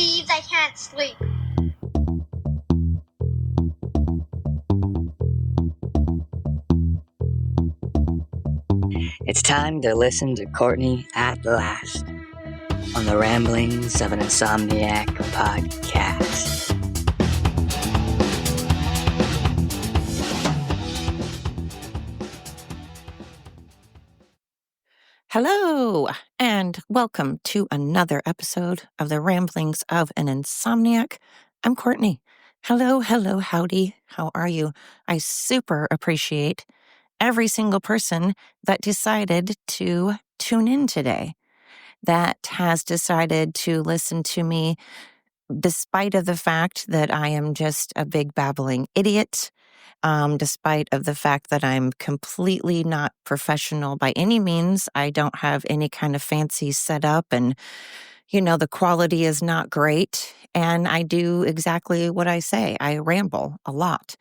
Please, I can't sleep. It's time to listen to Courtney at last on the Ramblings of an Insomniac podcast. Hello, and welcome to another episode of the Ramblings of an Insomniac. I'm Courtney. Hello, howdy. How are you? I super appreciate every single person that decided to tune in today, that has decided to listen to me despite of the fact that I am just a big babbling idiot, despite of the fact that I'm completely not professional by any means. I don't have any kind of fancy setup, and, the quality is not great. And I do exactly what I say. I ramble a lot.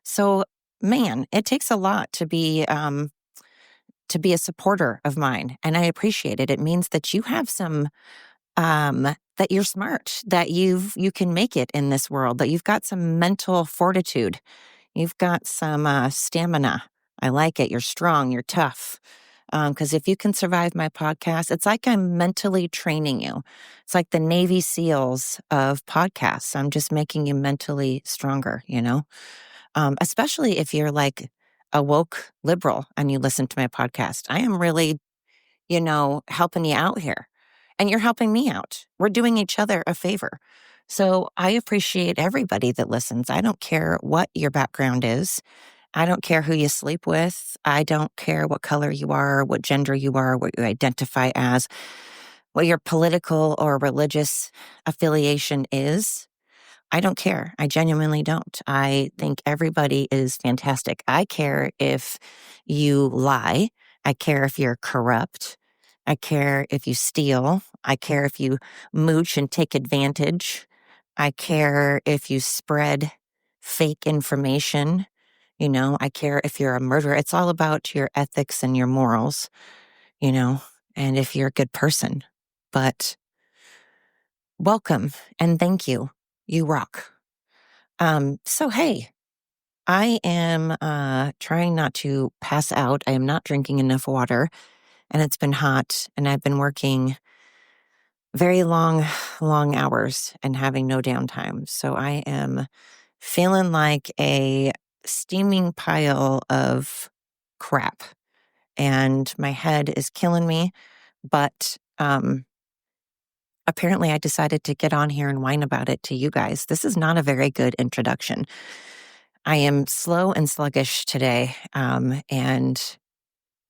So, man, it takes a lot to be a supporter of mine, and I appreciate it. It means that you have some that you're smart, that you can make it in this world, that you've got some mental fortitude, you've got some stamina. I like it. You're strong. You're tough. Because if you can survive my podcast, it's like I'm mentally training you. It's like the Navy SEALs of podcasts. I'm just making you mentally stronger, especially if you're like a woke liberal and you listen to my podcast. I am really, helping you out here. And you're helping me out. We're doing each other a favor. So I appreciate everybody that listens. I don't care what your background is. I don't care who you sleep with. I don't care what color you are, what gender you are, what you identify as, what your political or religious affiliation is. I don't care. I genuinely don't. I think everybody is fantastic. I care if you lie. I care if you're corrupt. I care if you steal. I care if you mooch and take advantage. I care if you spread fake information. I care if you're a murderer. It's all about your ethics and your morals, and if you're a good person. But welcome and thank you. You rock. So hey, I am trying not to pass out. I am not drinking enough water, and it's been hot, and I've been working very long hours and having no downtime. So I am feeling like a steaming pile of crap, and my head is killing me. But apparently I decided to get on here and whine about it to you guys. This is not a very good introduction. I am slow and sluggish today, and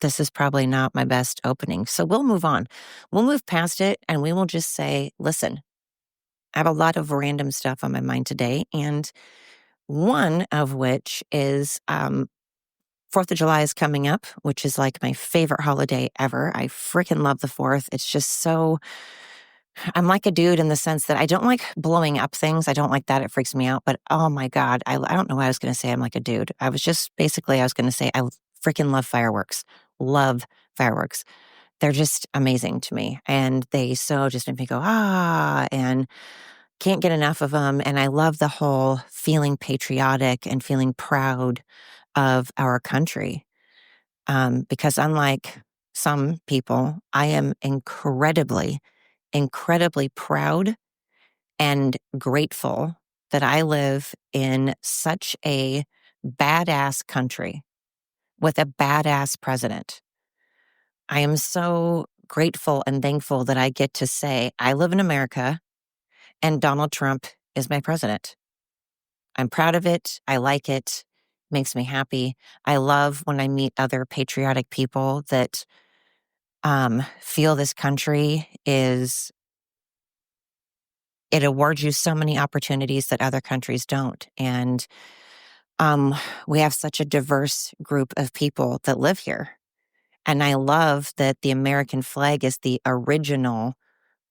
this is probably not my best opening. So we'll move on. We'll move past it, and we will just say, listen, I have a lot of random stuff on my mind today, and one of which is 4th of July is coming up, which is like my favorite holiday ever. I freaking love the 4th. It's just so... I'm like a dude in the sense that I don't like blowing up things. I don't like that. It freaks me out. But oh my God, I don't know why I was going to say I'm like a dude. I was going to say I freaking love fireworks. Love fireworks. They're just amazing to me. And they so just make me go, and can't get enough of them. And I love the whole feeling patriotic and feeling proud of our country. Because unlike some people, I am incredibly proud and grateful that I live in such a badass country with a badass president. I am so grateful and thankful that I get to say I live in America and Donald Trump is my president. I'm proud of it. I like it. Makes me happy. I love when I meet other patriotic people that feel this country it awards you so many opportunities that other countries don't. And we have such a diverse group of people that live here. And I love that the American flag is the original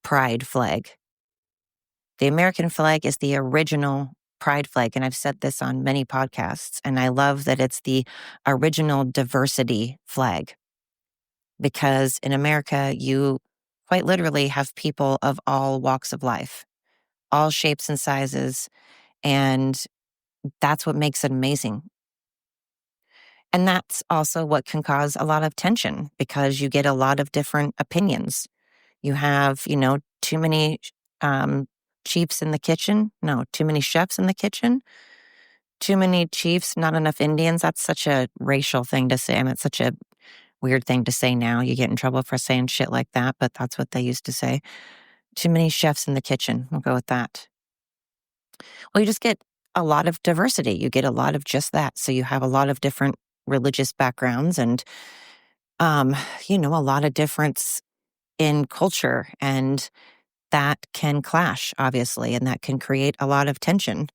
pride flag. The American flag is the original pride flag. And I've said this on many podcasts. And I love that it's the original diversity flag. Because in America, you quite literally have people of all walks of life, all shapes and sizes. And that's what makes it amazing. And that's also what can cause a lot of tension because you get a lot of different opinions. You have, too many chiefs in the kitchen. No, too many chefs in the kitchen. Too many chiefs, not enough Indians. That's such a racial thing to say. I mean, it's such a weird thing to say now. You get in trouble for saying shit like that, but that's what they used to say. Too many chefs in the kitchen. We'll go with that. Well, you just get a lot of diversity. You get a lot of just that. So you have a lot of different religious backgrounds and, a lot of difference in culture. And that can clash, obviously, and that can create a lot of tension.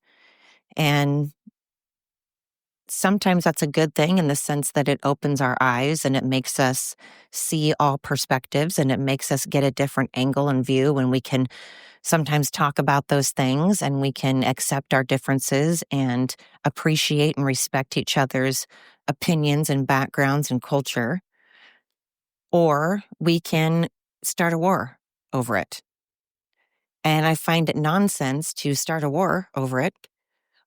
And sometimes that's a good thing in the sense that it opens our eyes and it makes us see all perspectives and it makes us get a different angle and view when we can sometimes talk about those things and we can accept our differences and appreciate and respect each other's opinions and backgrounds and culture. Or we can start a war over it. And I find it nonsense to start a war over it.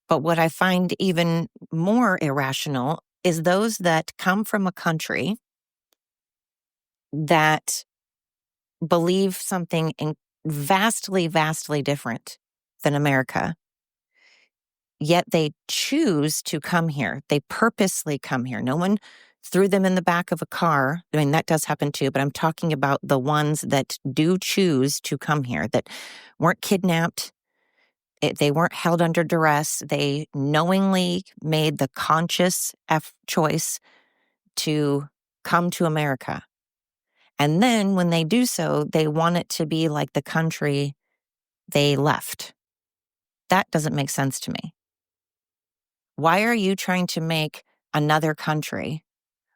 But what I find even more irrational is those that come from a country that believe something vastly, vastly different than America, yet they choose to come here. They purposely come here. No one threw them in the back of a car. I mean, that does happen too, but I'm talking about the ones that do choose to come here, that weren't kidnapped. They weren't held under duress. They knowingly made the conscious choice to come to America. And then when they do so, they want it to be like the country they left. That doesn't make sense to me. Why are you trying to make another country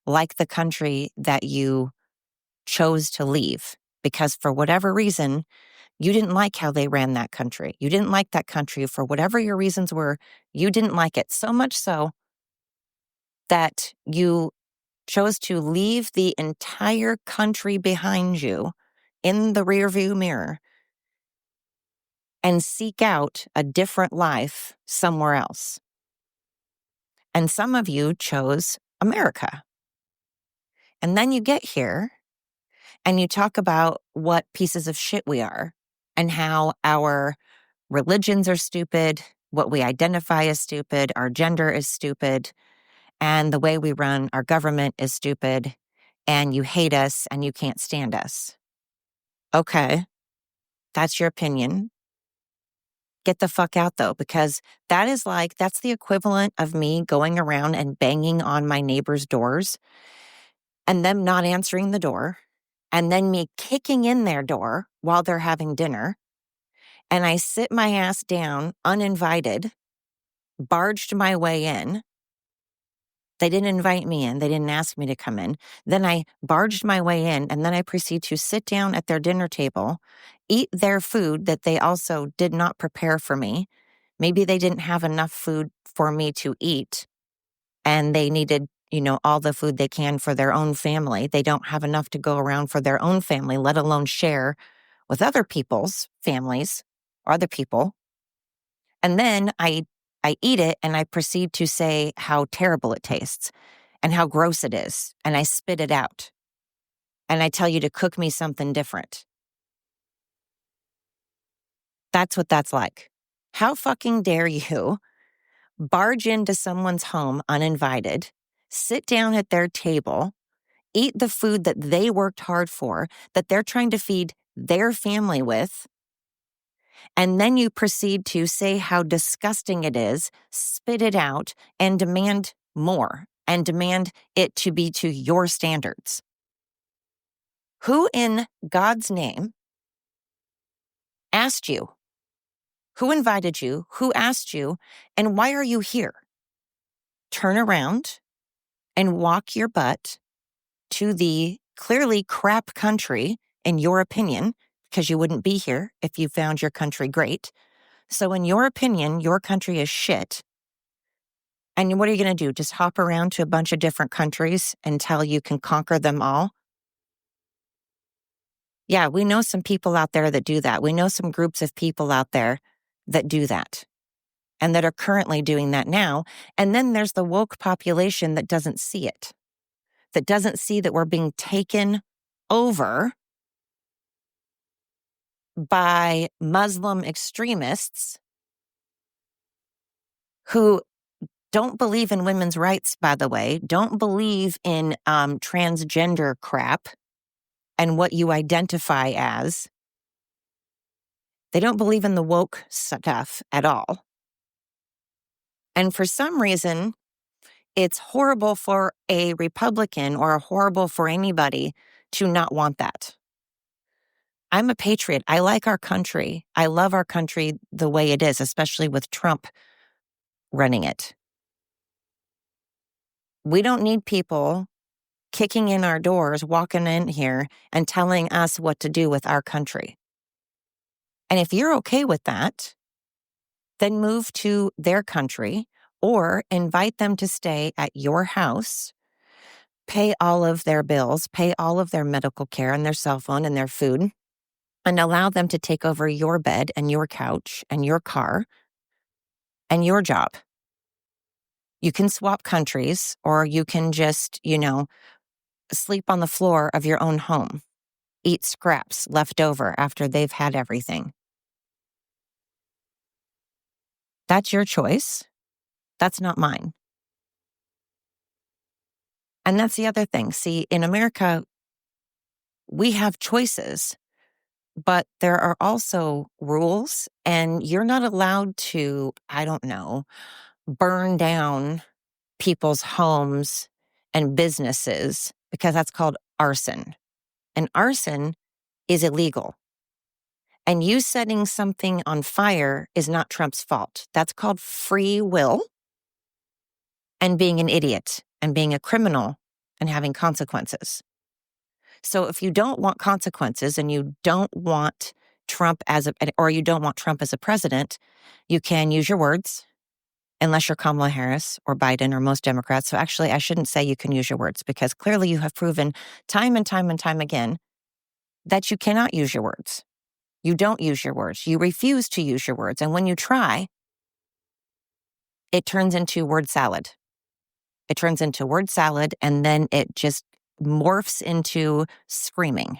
like the country that you chose to leave? Because for whatever reason, you didn't like how they ran that country. You didn't like that country for whatever your reasons were. You didn't like it so much so that you chose to leave the entire country behind you in the rearview mirror and seek out a different life somewhere else. And some of you chose America. And then you get here and you talk about what pieces of shit we are and how our religions are stupid, what we identify as stupid, our gender is stupid, and the way we run our government is stupid, and you hate us and you can't stand us. Okay, that's your opinion. Get the fuck out though, because that's the equivalent of me going around and banging on my neighbor's doors and them not answering the door, and then me kicking in their door while they're having dinner. And I sit my ass down uninvited, barged my way in. They didn't invite me in. They didn't ask me to come in. Then I barged my way in, and then I proceed to sit down at their dinner table, eat their food that they also did not prepare for me. Maybe they didn't have enough food for me to eat, and they needed, all the food they can for their own family. They don't have enough to go around for their own family, let alone share with other people's families or other people. And then I eat it and I proceed to say how terrible it tastes and how gross it is. And I spit it out. And I tell you to cook me something different. That's what that's like. How fucking dare you barge into someone's home uninvited, sit down at their table, eat the food that they worked hard for, that they're trying to feed their family with, and then you proceed to say how disgusting it is, spit it out, and demand more, and demand it to be to your standards. Who in God's name asked you? Who invited you? Who asked you? And why are you here? Turn around and walk your butt to the clearly crap country, in your opinion, because you wouldn't be here if you found your country great. So in your opinion, your country is shit. And what are you going to do? Just hop around to a bunch of different countries until you can conquer them all? Yeah, we know some people out there that do that. We know some groups of people out there that do that and that are currently doing that now. And then there's the woke population that doesn't see it, that doesn't see that we're being taken over by Muslim extremists who don't believe in women's rights, by the way, don't believe in transgender crap and what you identify as. They don't believe in the woke stuff at all. And for some reason, it's horrible for a Republican or horrible for anybody to not want that. I'm a patriot. I like our country. I love our country the way it is, especially with Trump running it. We don't need people kicking in our doors, walking in here and telling us what to do with our country. And if you're okay with that, then move to their country or invite them to stay at your house, pay all of their bills, pay all of their medical care and their cell phone and their food, and allow them to take over your bed and your couch and your car and your job. You can swap countries, or you can just, sleep on the floor of your own home, eat scraps left over after they've had everything. That's your choice. That's not mine. And that's the other thing. See, in America, we have choices, but there are also rules, and you're not allowed to, burn down people's homes and businesses because that's called arson. And arson is illegal. And you setting something on fire is not Trump's fault. That's called free will and being an idiot and being a criminal and having consequences. So if you don't want consequences and you don't want Trump or you don't want Trump as a president, you can use your words, unless you're Kamala Harris or Biden or most Democrats. So actually, I shouldn't say you can use your words, because clearly you have proven time and time and time again that you cannot use your words. You don't use your words. You refuse to use your words. And when you try, it turns into word salad. It turns into word salad, and then it just morphs into screaming.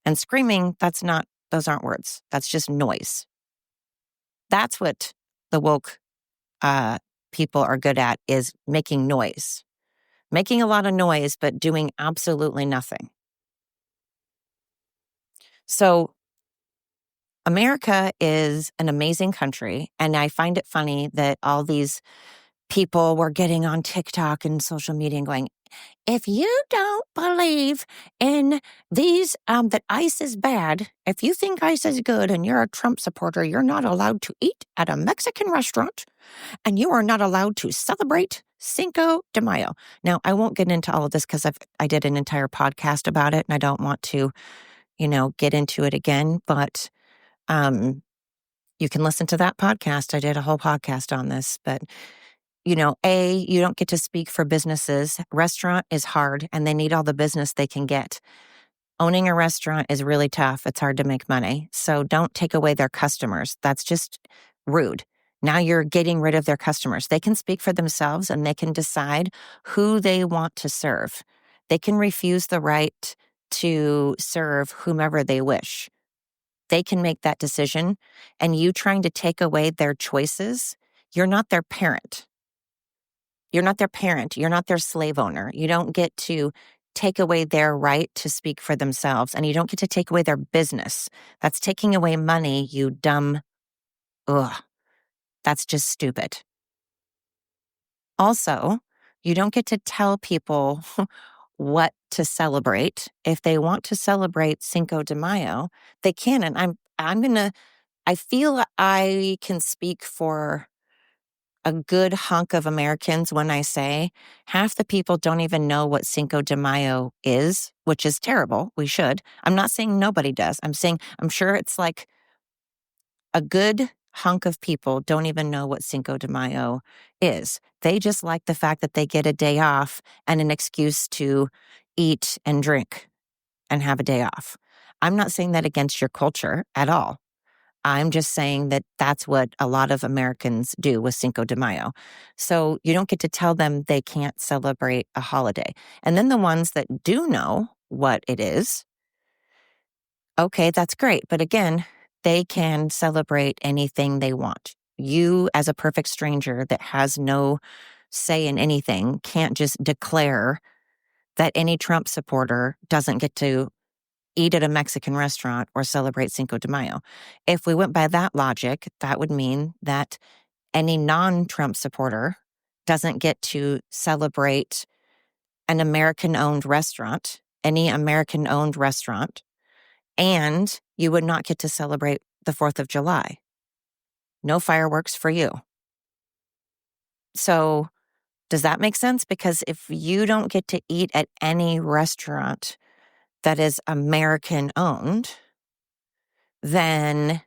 And screaming, those aren't words. That's just noise. That's what the woke people are good at, is making noise. Making a lot of noise, but doing absolutely nothing. So America is an amazing country, and I find it funny that all these people were getting on TikTok and social media and going, if you don't believe in these, that ICE is bad, if you think ICE is good and you're a Trump supporter, you're not allowed to eat at a Mexican restaurant, and you are not allowed to celebrate Cinco de Mayo. Now, I won't get into all of this because I did an entire podcast about it, and I don't want to, get into it again, but you can listen to that podcast. I did a whole podcast on this, but you don't get to speak for businesses. Restaurant is hard, and they need all the business they can get. Owning a restaurant is really tough. It's hard to make money. So don't take away their customers. That's just rude. Now you're getting rid of their customers. They can speak for themselves, and they can decide who they want to serve. They can refuse the right to serve whomever they wish. They can make that decision, and you trying to take away their choices, you're not their parent. You're not their parent. You're not their slave owner. You don't get to take away their right to speak for themselves, and you don't get to take away their business. That's taking away money, you dumb. That's just stupid. Also, you don't get to tell people what to celebrate. If they want to celebrate Cinco de Mayo, they can. And I feel I can speak for a good hunk of Americans when I say half the people don't even know what Cinco de Mayo is, which is terrible. We should. I'm not saying nobody does. I'm saying I'm sure it's like a good hunk of people don't even know what Cinco de Mayo is. They just like the fact that they get a day off and an excuse to eat and drink and have a day off. I'm not saying that against your culture at all. I'm just saying that that's what a lot of Americans do with Cinco de Mayo. So you don't get to tell them they can't celebrate a holiday. And then the ones that do know what it is, okay, that's great. But again, they can celebrate anything they want. You, as a perfect stranger that has no say in anything, can't just declare that any Trump supporter doesn't get to eat at a Mexican restaurant or celebrate Cinco de Mayo. If we went by that logic, that would mean that any non-Trump supporter doesn't get to celebrate an American-owned restaurant, any American-owned restaurant, and you would not get to celebrate the 4th of July. No fireworks for you. So does that make sense? Because if you don't get to eat at any restaurant that is American-owned, then,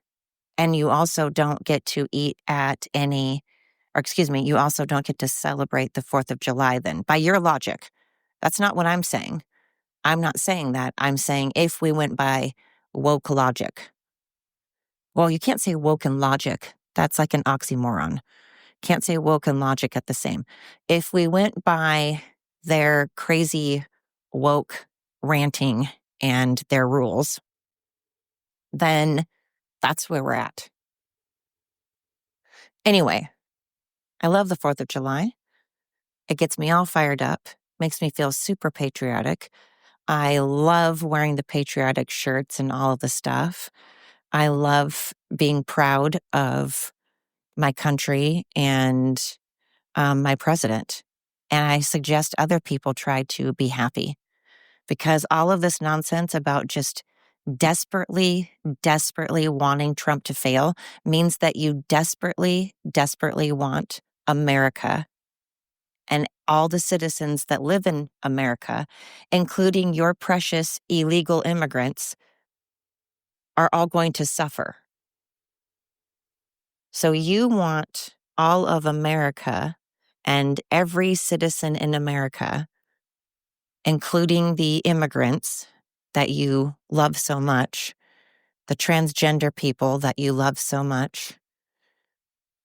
and you also don't get to eat at any, or excuse me, you also don't get to celebrate the 4th of July then, by your logic. That's not what I'm saying. I'm not saying that. I'm saying if we went by woke logic. Well, you can't say woke and logic. That's like an oxymoron. Can't say woke and logic at the same. If we went by their crazy woke ranting and their rules, then that's where we're at. Anyway, I love the 4th of July. It gets me all fired up, makes me feel super patriotic. I love wearing the patriotic shirts and all of the stuff. I love being proud of my country and my president. And I suggest other people try to be happy, because all of this nonsense about just desperately wanting Trump to fail means that you desperately want America and all the citizens that live in America, including your precious illegal immigrants, are all going to suffer. So you want all of America and every citizen in America, including the immigrants that you love so much, the transgender people that you love so much,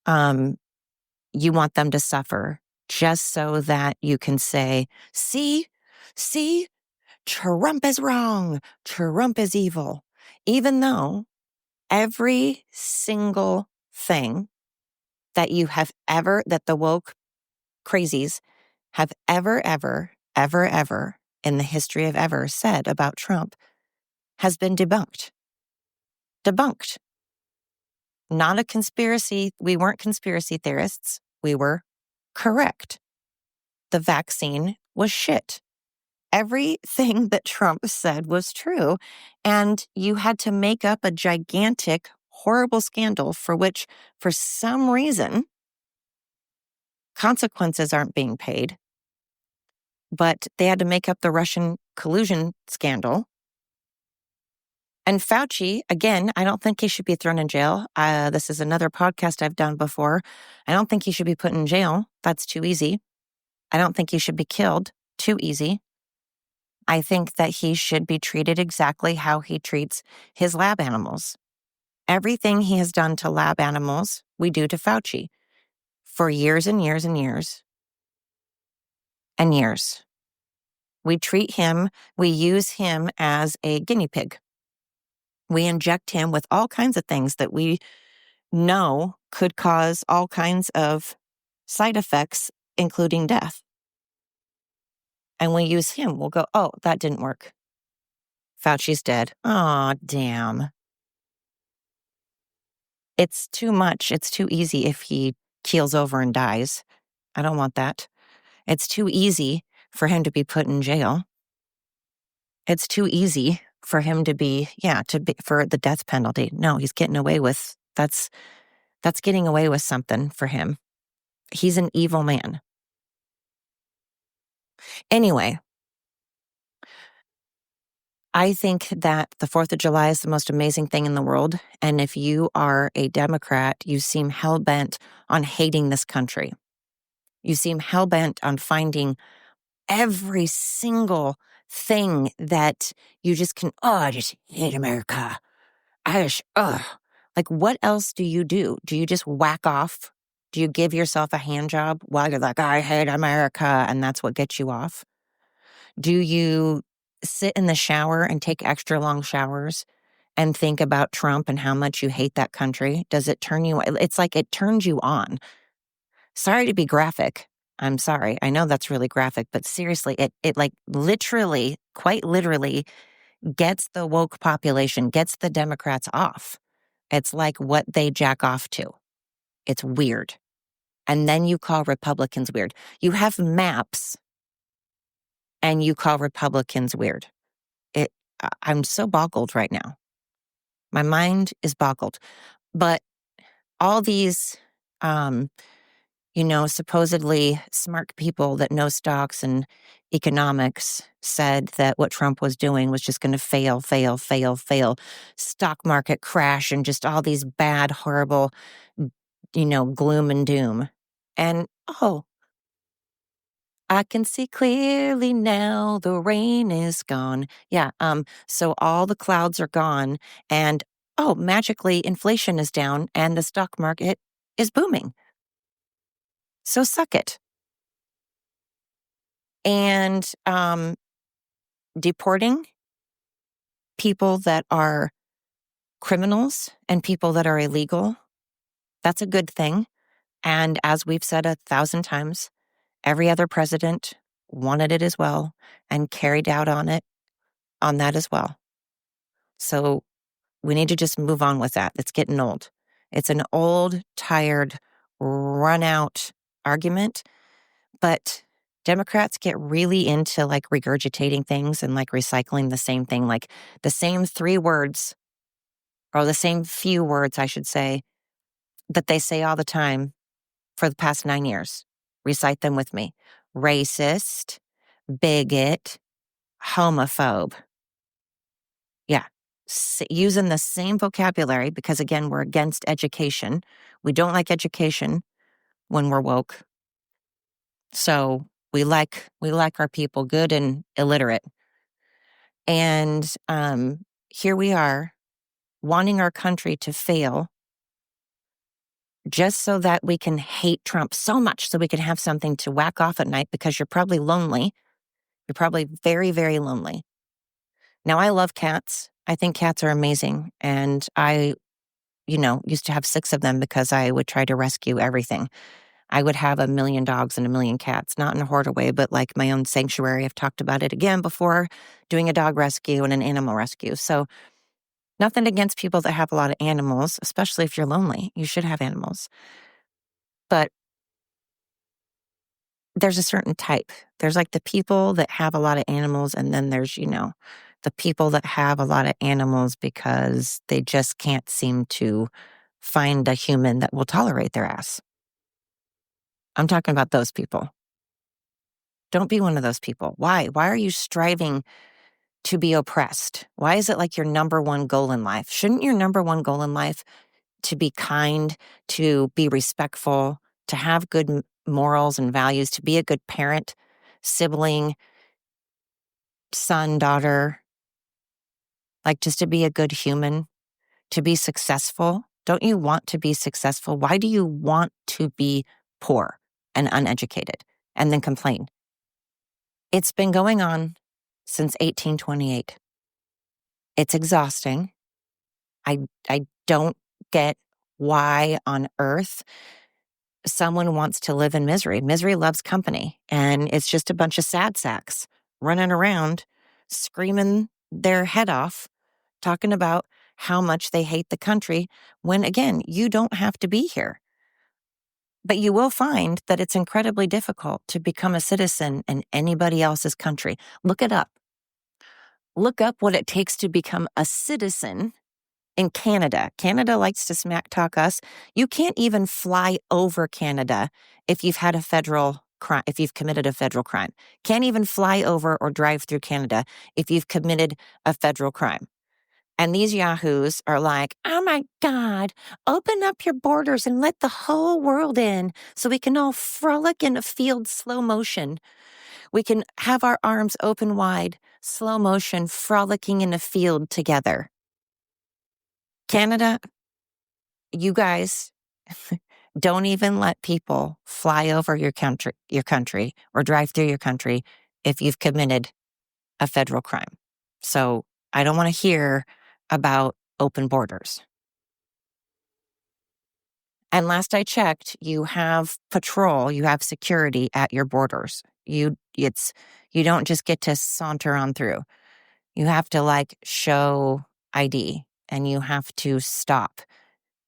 you want them to suffer just so that you can say, see, Trump is wrong. Trump is evil. Even though every single thing that you have ever, that the woke crazies have ever in the history of ever said about Trump has been debunked. Debunked. Not a conspiracy. We weren't conspiracy theorists. We were correct. The vaccine was shit. Everything that Trump said was true, and you had to make up a gigantic, horrible scandal for which, for some reason, consequences aren't being paid. But they had to make up the Russian collusion scandal. And Fauci, again, I don't think he should be thrown in jail. This is another podcast I've done before. I don't think he should be put in jail. That's too easy. I don't think he should be killed. Too easy. I think that he should be treated exactly how he treats his lab animals. Everything he has done to lab animals, we do to Fauci for years and years and years and years. We treat him, we use him as a guinea pig. We inject him with all kinds of things that we know could cause all kinds of side effects, including death. And we use him. We'll go, oh, that didn't work. Fauci's dead. Aw, damn. It's too much. It's too easy if he keels over and dies. I don't want that. It's too easy for him to be put in jail. It's too easy for him to be, for the death penalty. No, he's getting away with, that's getting away with something for him. He's an evil man. Anyway, I think that the 4th of July is the most amazing thing in the world. And if you are a Democrat, you seem hell-bent on hating this country. You seem hell-bent on finding every single thing that you just can, I just hate America. Like, what else do you do? Do you just whack off? Do you give yourself a hand job while you're like, I hate America, and that's what gets you off? Do you sit in the shower and take extra long showers and think about Trump and how much you hate that country? Does it turn you? It's like it turns you on. Sorry to be graphic. I'm sorry. I know that's really graphic, but seriously, it like literally, quite literally, gets the woke population, gets the Democrats off. It's like what they jack off to. It's weird. And then you call Republicans weird. You have maps and you call Republicans weird. I'm so boggled right now. My mind is boggled. But all these, supposedly smart people that know stocks and economics said that what Trump was doing was just going to fail, fail, fail, fail. Stock market crash and just all these bad, horrible, gloom and doom. And, I can see clearly now the rain is gone. Yeah, so all the clouds are gone and magically inflation is down and the stock market is booming. So suck it. And deporting people that are criminals and people that are illegal, that's a good thing. And as we've said 1,000 times, every other president wanted it as well and carried out on that as well. So we need to just move on with that. It's getting old. It's an old, tired, run out argument. But Democrats get really into like regurgitating things and like recycling the same thing, like the same 3 words or the same few words, I should say, that they say all the time for the past 9 years. Recite them with me. Racist, bigot, homophobe. Yeah. Using the same vocabulary because, again, we're against education. We don't like education when we're woke. So we like our people good and illiterate. And here we are wanting our country to fail just so that we can hate Trump so much so we can have something to whack off at night because you're probably lonely. You're probably very, very lonely. Now, I love cats. I think cats are amazing. And I, used to have 6 of them because I would try to rescue everything. I would have 1 million dogs and 1 million cats, not in a hoarder way, but like my own sanctuary. I've talked about it again before, doing a dog rescue and an animal rescue. So nothing against people that have a lot of animals, especially if you're lonely. You should have animals. But there's a certain type. There's like the people that have a lot of animals, and then there's, the people that have a lot of animals because they just can't seem to find a human that will tolerate their ass. I'm talking about those people. Don't be one of those people. Why? Why are you striving to be oppressed? Why is it like your number one goal in life? Shouldn't your number one goal in life to be kind, to be respectful, to have good morals and values, to be a good parent, sibling, son, daughter, like just to be a good human, to be successful? Don't you want to be successful? Why do you want to be poor and uneducated and then complain? It's been going on since 1828. It's exhausting. I don't get why on earth someone wants to live in misery. Misery loves company, and it's just a bunch of sad sacks running around screaming their head off, talking about how much they hate the country when, again, you don't have to be here. But you will find that it's incredibly difficult to become a citizen in anybody else's country. Look it up. Look up what it takes to become a citizen in Canada. Canada likes to smack talk us. You can't even fly over Canada if you've had a federal crime, if you've committed a federal crime. Can't even fly over or drive through Canada if you've committed a federal crime. And these yahoos are like, oh my God, open up your borders and let the whole world in so we can all frolic in a field slow motion. We can have our arms open wide, slow motion, frolicking in a field together. Canada, You guys don't even let people fly over your country or drive through your country if you've committed a federal crime. So I don't want to hear about open borders. And last I checked, you have patrol, you have security at your borders. You don't just get to saunter on through. You have to show ID and you have to stop,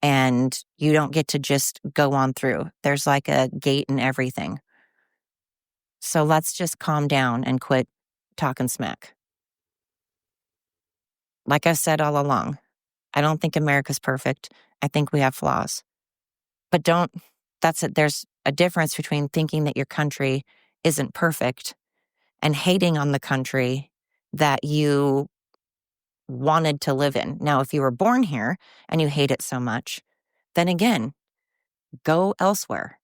and you don't get to just go on through. There's a gate and everything. So let's just calm down and quit talking smack. Like I said all along, I don't think America's perfect. I think we have flaws. But there's a difference between thinking that your country isn't perfect and hating on the country that you wanted to live in. Now, if you were born here and you hate it so much, then again, go elsewhere.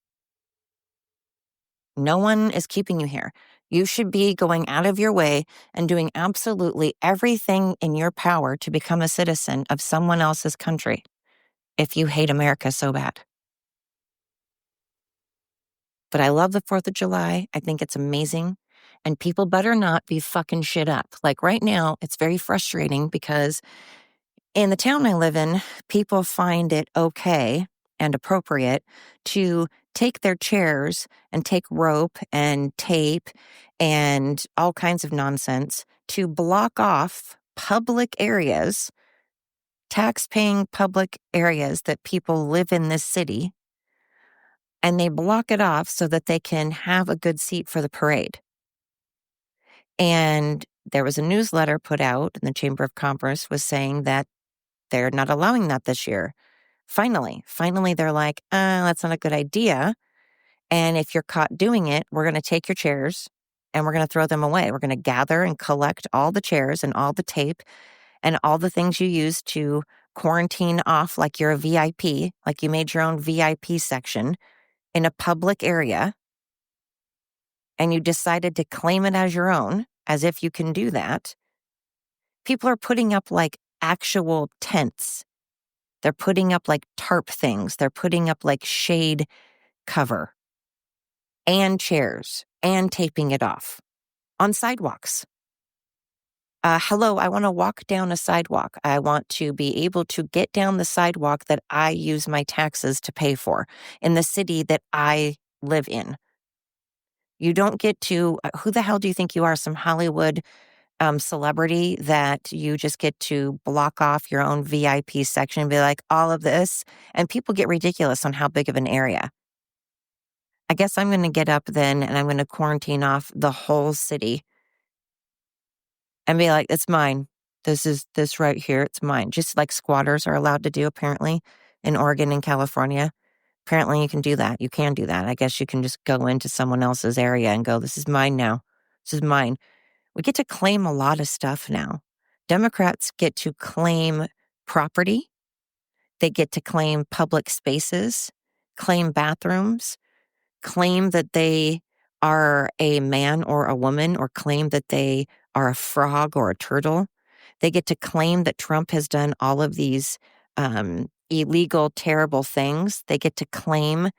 No one is keeping you here. You should be going out of your way and doing absolutely everything in your power to become a citizen of someone else's country if you hate America so bad. But I love the 4th of July. I think it's amazing. And people better not be fucking shit up. Right now, it's very frustrating because in the town I live in, people find it okay and appropriate to take their chairs and take rope and tape and all kinds of nonsense to block off public areas, tax-paying public areas that people live in this city, and they block it off so that they can have a good seat for the parade. And there was a newsletter put out, and the Chamber of Commerce was saying that they're not allowing that this year. Finally, they're like, that's not a good idea. And if you're caught doing it, we're going to take your chairs and we're going to throw them away. We're going to gather and collect all the chairs and all the tape and all the things you use to quarantine off like you're a VIP, like you made your own VIP section in a public area, and you decided to claim it as your own, as if you can do that. People are putting up actual tents. They're putting up tarp things. They're putting up shade cover and chairs and taping it off on sidewalks. Hello, I want to walk down a sidewalk. I want to be able to get down the sidewalk that I use my taxes to pay for in the city that I live in. You don't get to, who the hell do you think you are? Some Hollywood celebrity that you just get to block off your own VIP section and be like, all of this. And people get ridiculous on how big of an area. I guess I'm going to get up then and I'm going to quarantine off the whole city and be like, it's mine. This right here. It's mine. Just like squatters are allowed to do apparently in Oregon and California. Apparently you can do that. You can do that. I guess you can just go into someone else's area and go, this is mine now. This is mine. We get to claim a lot of stuff now. Democrats get to claim property. They get to claim public spaces, claim bathrooms, claim that they are a man or a woman, or claim that they are a frog or a turtle. They get to claim that Trump has done all of these illegal, terrible things. They get to claim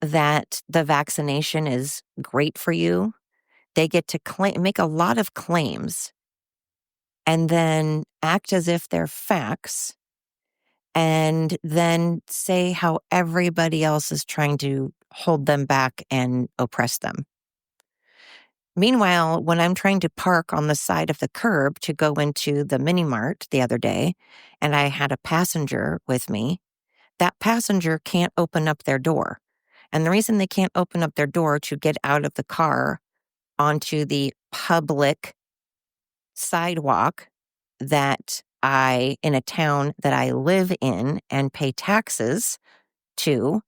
that the vaccination is great for you. They get to make a lot of claims and then act as if they're facts, and then say how everybody else is trying to hold them back and oppress them. Meanwhile, when I'm trying to park on the side of the curb to go into the mini mart the other day, and I had a passenger with me, that passenger can't open up their door. And the reason they can't open up their door to get out of the car onto the public sidewalk in a town that I live in and pay taxes to,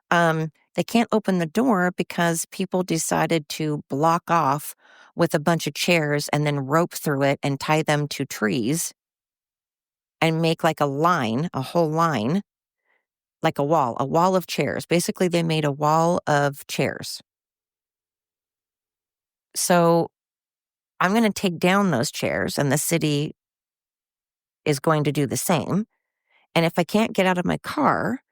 they can't open the door because people decided to block off with a bunch of chairs and then rope through it and tie them to trees and make a line, a whole line, like a wall of chairs. Basically, they made a wall of chairs. So I'm going to take down those chairs, and the city is going to do the same. And if I can't get out of my car,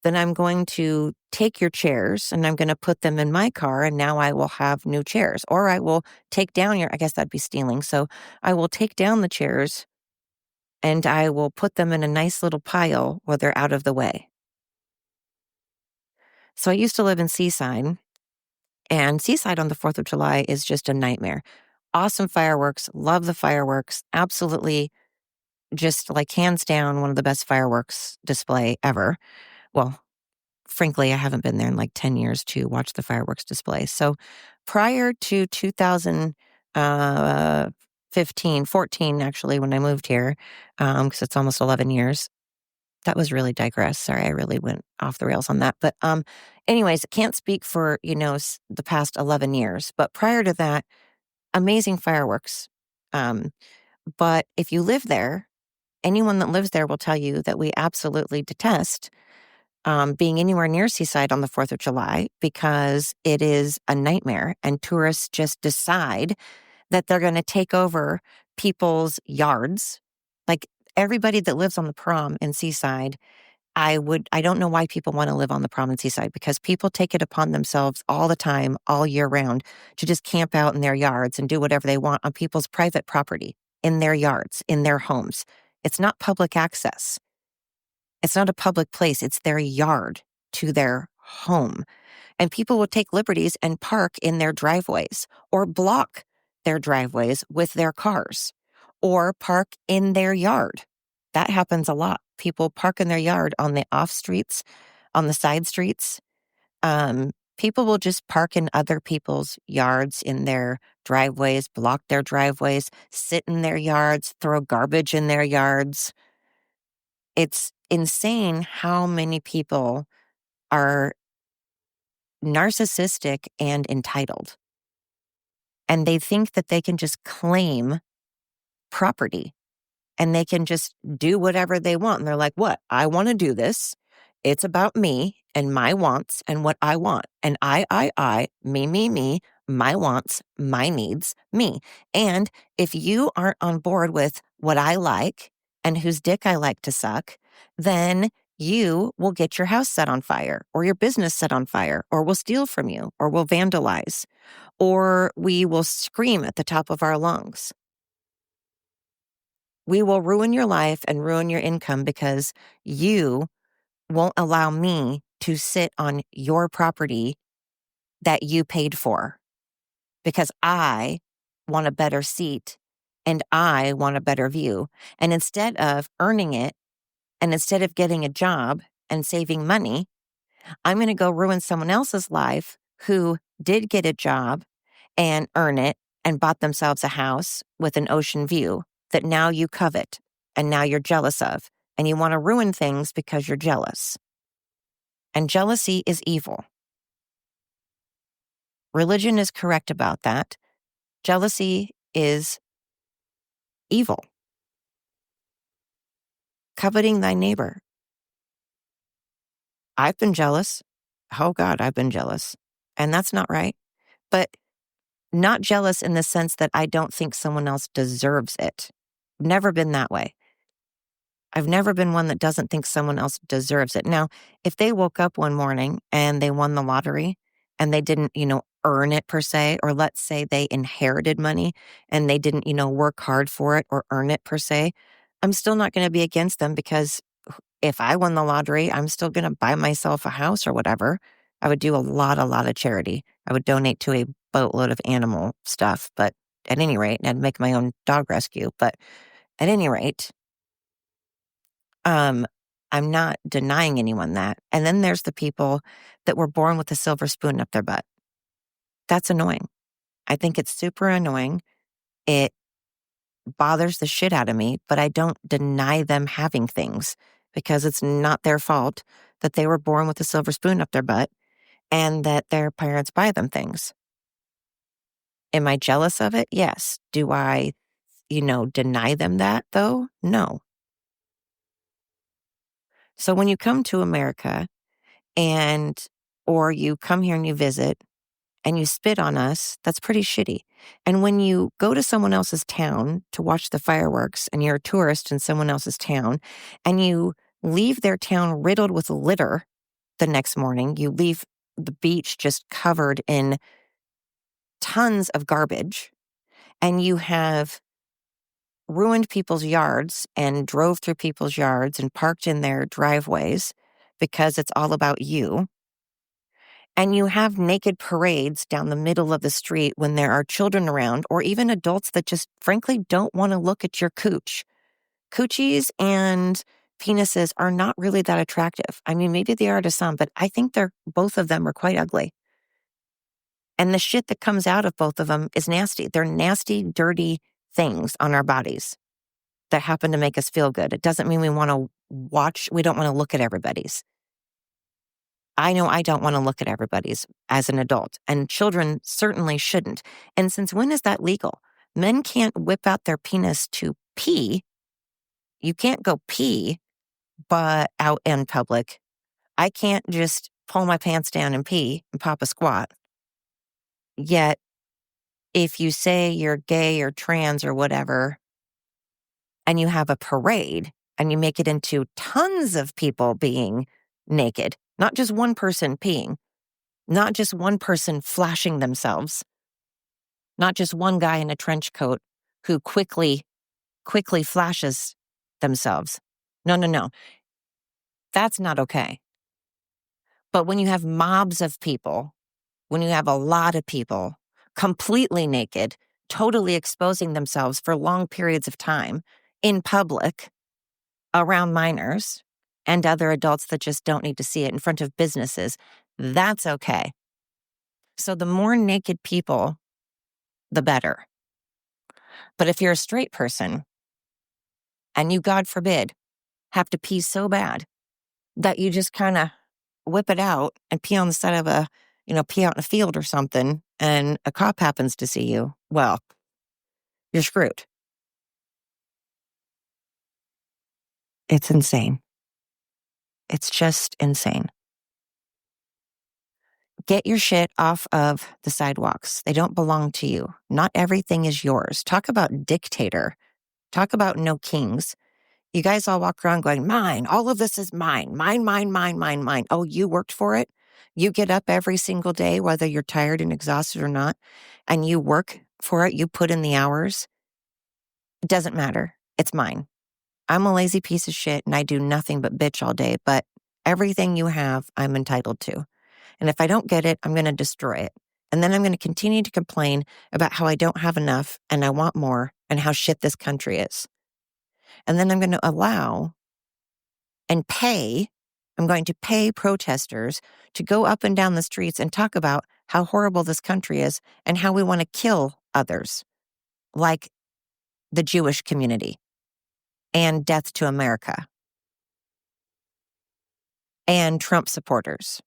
then I'm going to take your chairs and I'm going to put them in my car. And now I will have new chairs. Or I will take down I guess that'd be stealing. So I will take down the chairs and I will put them in a nice little pile where they're out of the way. So I used to live in Seaside, and Seaside on the 4th of July is just a nightmare. Awesome fireworks. Love the fireworks. Absolutely, just like hands down, one of the best fireworks display ever. Well, frankly, I haven't been there in like 10 years to watch the fireworks display. So prior to 2015, 14, actually, when I moved here, because it's almost 11 years, that was really digress. Sorry, I really went off the rails on that. But anyways, can't speak for, the past 11 years. But prior to that, amazing fireworks. But if you live there, anyone that lives there will tell you that we absolutely detest being anywhere near Seaside on the 4th of July because it is a nightmare and tourists just decide that they're going to take over people's yards. Like everybody that lives on the prom in Seaside, I don't know why people want to live on the prom in Seaside because people take it upon themselves all the time, all year round, to just camp out in their yards and do whatever they want on people's private property, in their yards, in their homes. It's not public access. It's not a public place. It's their yard to their home. And people will take liberties and park in their driveways or block their driveways with their cars or park in their yard. That happens a lot. People park in their yard on the off streets, on the side streets. People will just park in other people's yards, in their driveways, block their driveways, sit in their yards, throw garbage in their yards. It's insane how many people are narcissistic and entitled. And they think that they can just claim property and they can just do whatever they want. And they're like, what? I want to do this. It's about me and my wants and what I want. And I, me, my wants, my needs, me. And if you aren't on board with what I like and whose dick I like to suck, then you will get your house set on fire or your business set on fire or will steal from you or will vandalize or we will scream at the top of our lungs. We will ruin your life and ruin your income because you won't allow me to sit on your property that you paid for because I want a better seat and I want a better view. And instead of earning it and instead of getting a job and saving money, I'm going to go ruin someone else's life who did get a job and earn it and bought themselves a house with an ocean view that now you covet and now you're jealous of. And you want to ruin things because you're jealous. And jealousy is evil. Religion is correct about that. Jealousy is evil. Coveting thy neighbor. I've been jealous. Oh God, I've been jealous. And that's not right. But not jealous in the sense that I don't think someone else deserves it. Never been that way. I've never been one that doesn't think someone else deserves it. Now, if they woke up one morning and they won the lottery and they didn't, earn it per se, or let's say they inherited money and they didn't, work hard for it or earn it per se, I'm still not going to be against them because if I won the lottery, I'm still going to buy myself a house or whatever. I would do a lot of charity. I would donate to a boatload of animal stuff, but at any rate, and I'd make my own dog rescue. But at any rate, I'm not denying anyone that. And then there's the people that were born with a silver spoon up their butt. That's annoying. I think it's super annoying. It bothers the shit out of me, but I don't deny them having things because it's not their fault that they were born with a silver spoon up their butt and that their parents buy them things. Am I jealous of it? Yes. Do I, deny them that though? No. So when you come to America or you come here and you visit and you spit on us, that's pretty shitty. And when you go to someone else's town to watch the fireworks and you're a tourist in someone else's town and you leave their town riddled with litter the next morning. You leave the beach just covered in tons of garbage, and you have ruined people's yards and drove through people's yards and parked in their driveways because it's all about you. And you have naked parades down the middle of the street when there are children around, or even adults that just frankly don't want to look at your cooch. Coochies and penises are not really that attractive. I mean, maybe they are to some, but I think both of them are quite ugly. And the shit that comes out of both of them is nasty. They're nasty, dirty things on our bodies that happen to make us feel good. It doesn't mean we want to we don't want to look at everybody's. I know I don't want to look at everybody's as an adult, and children certainly shouldn't. And since when is that legal? Men can't whip out their penis to pee. You can't go pee, but out in public. I can't just pull my pants down and pee and pop a squat. Yet, if you say you're gay or trans or whatever, and you have a parade and you make it into tons of people being naked, not just one person peeing, not just one person flashing themselves, not just one guy in a trench coat who quickly flashes themselves. No. That's not okay. But when you have mobs of people, when you have a lot of people completely naked, totally exposing themselves for long periods of time in public around minors and other adults that just don't need to see it in front of businesses, that's okay. So the more naked people, the better. But if you're a straight person and you, God forbid, have to pee so bad that you just kind of whip it out and pee on the side of pee out in a field or something, and a cop happens to see you, well, you're screwed. It's insane. It's just insane. Get your shit off of the sidewalks. They don't belong to you. Not everything is yours. Talk about dictator. Talk about no kings. You guys all walk around going, mine, all of this is mine, mine, mine, mine, mine, mine. Oh, you worked for it? You get up every single day, whether you're tired and exhausted or not, and you work for it, you put in the hours. It doesn't matter. It's mine. I'm a lazy piece of shit and I do nothing but bitch all day, but everything you have, I'm entitled to. And if I don't get it, I'm going to destroy it. And then I'm going to continue to complain about how I don't have enough and I want more and how shit this country is. And then I'm going to allow and pay, I'm going to pay protesters to go up and down the streets and talk about how horrible this country is and how we want to kill others, like the Jewish community and death to America and Trump supporters.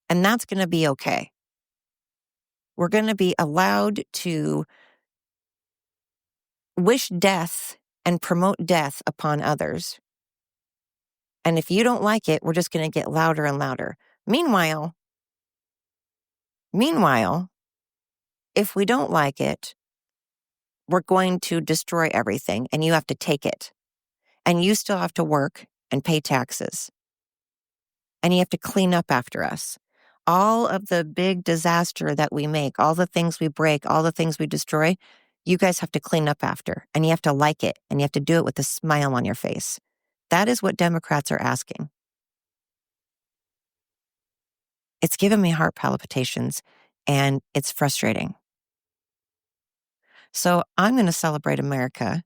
And that's going to be okay. We're going to be allowed to wish death and promote death upon others. And if you don't like it, we're just going to get louder and louder. Meanwhile, if we don't like it, we're going to destroy everything and you have to take it. And you still have to work and pay taxes. And you have to clean up after us. All of the big disaster that we make, all the things we break, all the things we destroy, you guys have to clean up after. And you have to like it. And you have to do it with a smile on your face. That is what Democrats are asking. It's given me heart palpitations and it's frustrating. So I'm going to celebrate America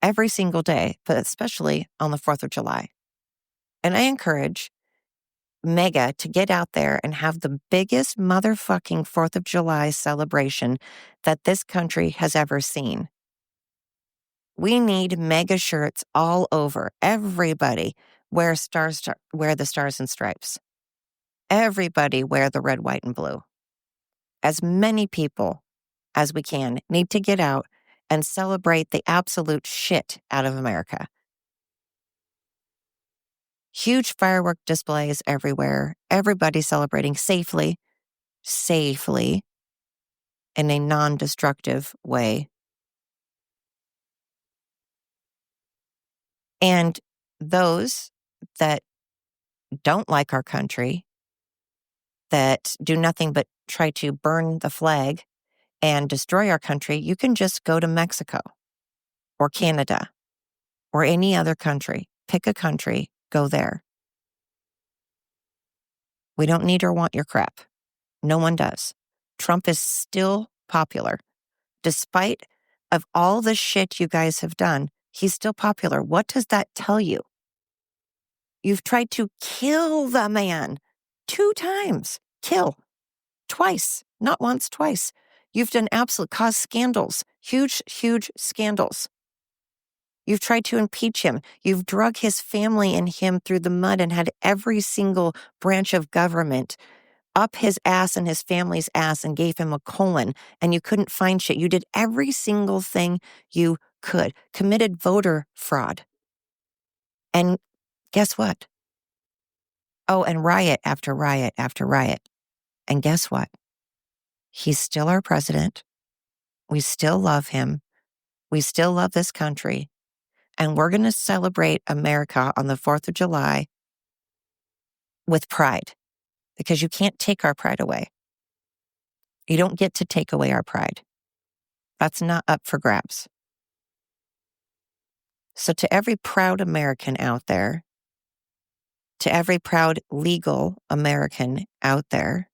every single day, but especially on the 4th of July. And I encourage Mega to get out there and have the biggest motherfucking 4th of July celebration that this country has ever seen. We need mega shirts all over. Everybody wear the stars and stripes. Everybody wear the red, white, and blue. As many people as we can need to get out and celebrate the absolute shit out of America. Huge firework displays everywhere. Everybody celebrating safely, in a non-destructive way. And those that don't like our country, that do nothing but try to burn the flag and destroy our country, you can just go to Mexico or Canada or any other country. Pick a country, go there. We don't need or want your crap. No one does. Trump is still popular. Despite of all the shit you guys have done, he's still popular. What does that tell you? You've tried to kill the man 2 times. Kill. Twice. Not once, twice. You've done caused scandals. Huge, huge scandals. You've tried to impeach him. You've drug his family and him through the mud and had every single branch of government up his ass and his family's ass and gave him a colon, and you couldn't find shit. You did every single thing you could. Committed voter fraud. And guess what? Oh, and riot after riot after riot. And guess what? He's still our president. We still love him. We still love this country. And we're going to celebrate America on the 4th of July with pride, because you can't take our pride away. You don't get to take away our pride. That's not up for grabs. So to every proud American out there, to every proud legal American out there,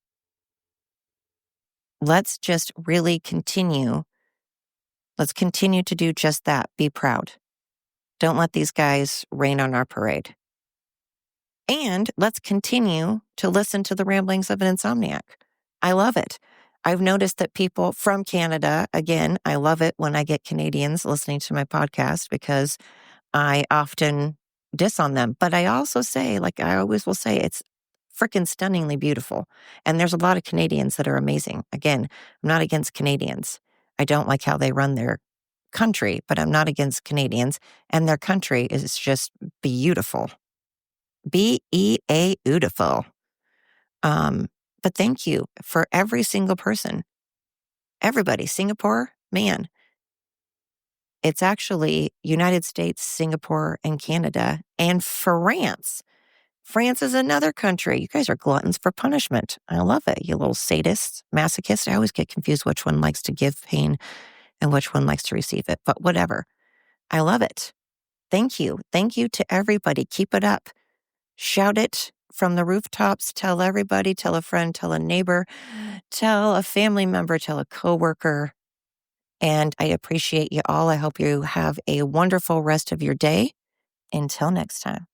let's just really continue. Let's continue to do just that. Be proud. Don't let these guys rain on our parade. And let's continue to listen to the ramblings of an insomniac. I love it. I've noticed that people from Canada, again, I love it when I get Canadians listening to my podcast, because I often diss on them. But I also say, like I always will say, it's freaking stunningly beautiful. And there's a lot of Canadians that are amazing. Again, I'm not against Canadians. I don't like how they run their country, but I'm not against Canadians. And their country is just beautiful. beautiful. But thank you for every single person. Everybody. Singapore, man. It's actually United States, Singapore, and Canada, and France. France is another country. You guys are gluttons for punishment. I love it. You little sadists, masochists. I always get confused which one likes to give pain and which one likes to receive it. But whatever. I love it. Thank you. Thank you to everybody. Keep it up. Shout it from the rooftops. Tell everybody. Tell a friend. Tell a neighbor. Tell a family member. Tell a coworker. And I appreciate you all. I hope you have a wonderful rest of your day. Until next time.